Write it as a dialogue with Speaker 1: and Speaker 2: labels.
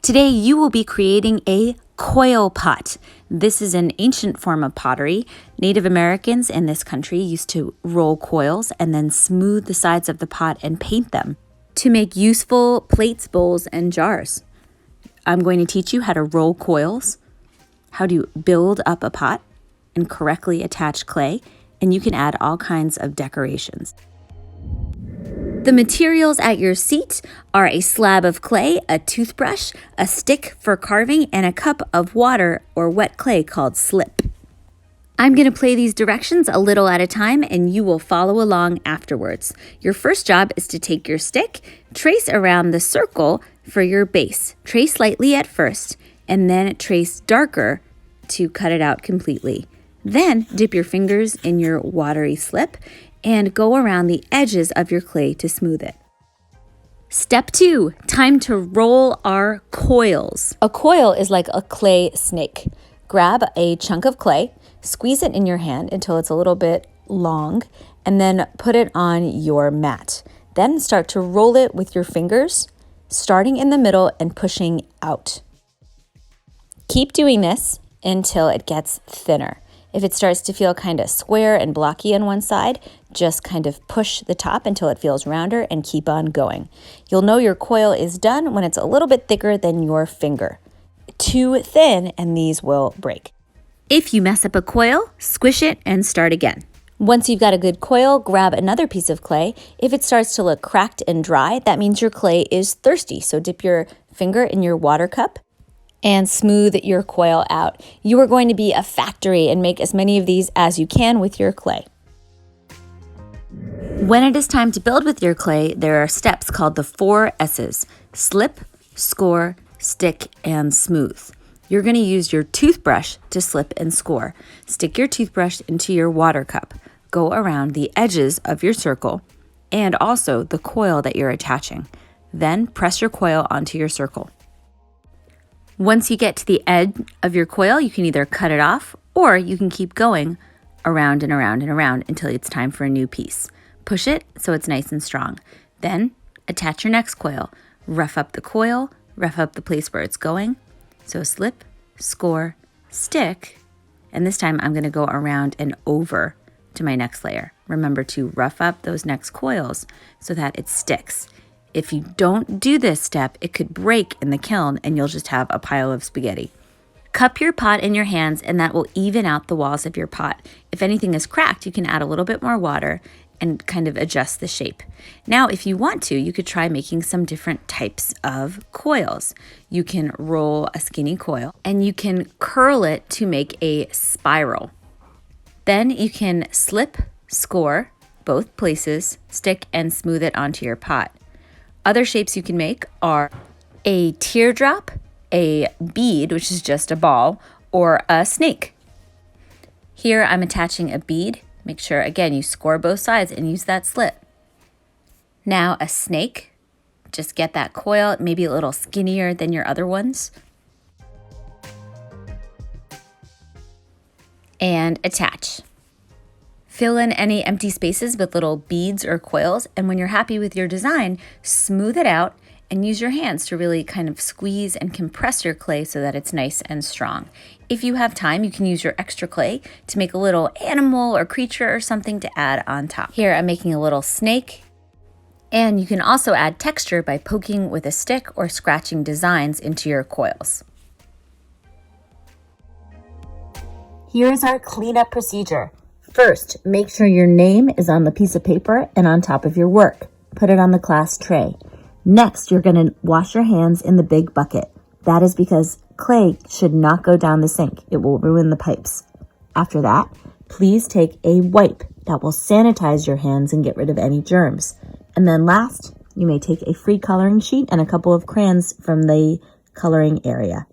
Speaker 1: Today you will be creating a coil pot. This is an ancient form of pottery. Native Americans in this country used to roll coils and then smooth the sides of the pot and paint them to make useful plates, bowls, and jars. I'm going to teach you how to roll coils, how to build up a pot and correctly attach clay, and you can add all kinds of decorations. The materials at your seat are a slab of clay, a toothbrush, a stick for carving, and a cup of water or wet clay called slip. I'm going to play these directions a little at a time, and you will follow along afterwards. Your first job is to take your stick, trace around the circle for your base. Trace lightly at first, and then trace darker to cut it out completely. Then dip your fingers in your watery slip and go around the edges of your clay to smooth it. Step 2, time to roll our coils. A coil is like a clay snake. Grab a chunk of clay, squeeze it in your hand until it's a little bit long, and then put it on your mat. Then start to roll it with your fingers, starting in the middle and pushing out. Keep doing this until it gets thinner. If it starts to feel kind of square and blocky on one side, just kind of push the top until it feels rounder and keep on going. You'll know your coil is done when it's a little bit thicker than your finger. Too thin and these will break. If you mess up a coil, squish it and start again. Once you've got a good coil, grab another piece of clay. If it starts to look cracked and dry, that means your clay is thirsty. So dip your finger in your water cup and smooth your coil out. You are going to be a factory and make as many of these as you can with your clay. When it is time to build with your clay, there are steps called the 4 S's: slip, score, stick, and smooth. You're going to use your toothbrush to slip and score. Stick your toothbrush into your water cup. Go around the edges of your circle and also the coil that you're attaching. Then press your coil onto your circle. Once you get to the edge of your coil, you can either cut it off or you can keep going around and around and around until it's time for a new piece. Push it so it's nice and strong. Then attach your next coil. Rough up the coil, rough up the place where it's going. So slip, score, stick, and this time I'm going to go around and over to my next layer. Remember to rough up those next coils so that it sticks. If you don't do this step, it could break in the kiln and you'll just have a pile of spaghetti. Cup your pot in your hands and that will even out the walls of your pot. If anything is cracked, you can add a little bit more water and kind of adjust the shape. Now, if you want to, you could try making some different types of coils. You can roll a skinny coil and you can curl it to make a spiral. Then you can slip, score, both places, stick and smooth it onto your pot. Other shapes you can make are a teardrop, a bead, which is just a ball, or a snake. Here I'm attaching a bead. Make sure, again, you score both sides and use that slip. Now a snake. Just get that coil, maybe a little skinnier than your other ones. And attach. Fill in any empty spaces with little beads or coils, and when you're happy with your design, smooth it out and use your hands to really kind of squeeze and compress your clay so that it's nice and strong. If you have time, you can use your extra clay to make a little animal or creature or something to add on top. Here I'm making a little snake, and you can also add texture by poking with a stick or scratching designs into your coils. Here's our cleanup procedure. First, make sure your name is on the piece of paper and on top of your work. Put it on the glass tray. Next, you're going to wash your hands in the big bucket. That is because clay should not go down the sink. It will ruin the pipes. After that, please take a wipe that will sanitize your hands and get rid of any germs. And then last, you may take a free coloring sheet and a couple of crayons from the coloring area.